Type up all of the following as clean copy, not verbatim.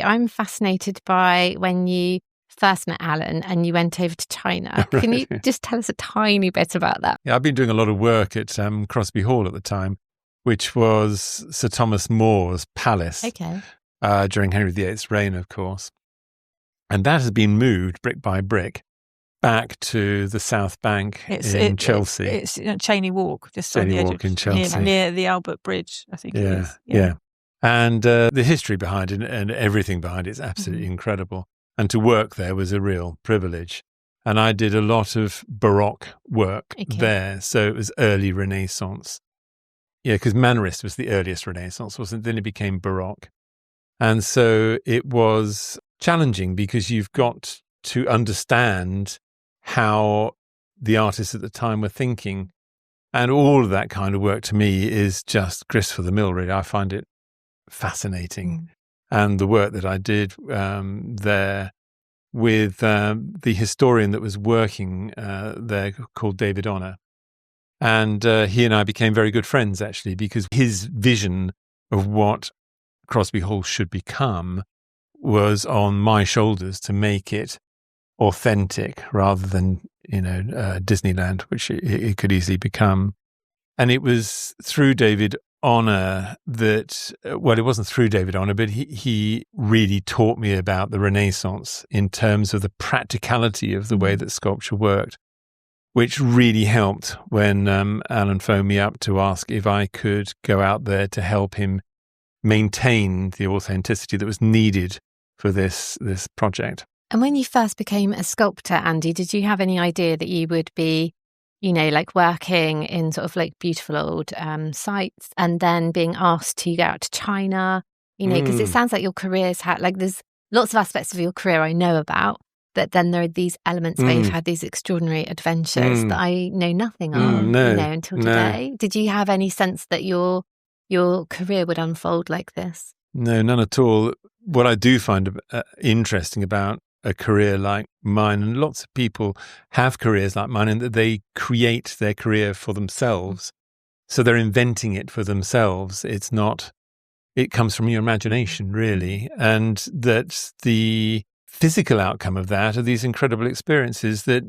I'm fascinated by when you first met Alan and you went over to China. Can you just tell us a tiny bit about that? Yeah, I've been doing a lot of work at Crosby Hall at the time, which was Sir Thomas More's palace during Henry VIII's reign, of course. And that has been moved brick by brick back to the South Bank in Chelsea. It's Cheney Walk, just on the edge in Chelsea. near the Albert Bridge, I think it is. Yeah. And the history behind it and everything behind it is absolutely incredible. And to work there was a real privilege. And I did a lot of Baroque work there. So it was early Renaissance. Yeah, because Mannerist was the earliest Renaissance, wasn't it? Then it became Baroque. And so it was challenging because you've got to understand how the artists at the time were thinking. And all of that kind of work to me is just grist for the mill, really. I find it fascinating. And the work that I did there with the historian that was working there called David Honor. And he and I became very good friends, actually, because his vision of what Crosby Hall should become was on my shoulders to make it authentic rather than, Disneyland, which it could easily become. And it was through David Honor that, well, it wasn't through David Honor, but he really taught me about the Renaissance in terms of the practicality of the way that sculpture worked, which really helped when Alan phoned me up to ask if I could go out there to help him maintain the authenticity that was needed for this project. And when you first became a sculptor, Andy, did you have any idea that you would be, working in sort of like beautiful old sites and then being asked to go out to China, because it sounds like your career's had, there's lots of aspects of your career I know about, but then there are these elements where you've had these extraordinary adventures that I know nothing of, until today. Did you have any sense that your career would unfold like this? No, none at all. What I do find interesting about a career like mine, and lots of people have careers like mine, in that they create their career for themselves. So they're inventing it for themselves. It comes from your imagination, really. And that the physical outcome of that are these incredible experiences that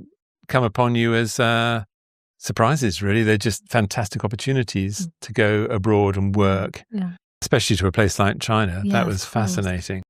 come upon you as surprises, really. They're just fantastic opportunities to go abroad and work, especially to a place like China. That was fascinating.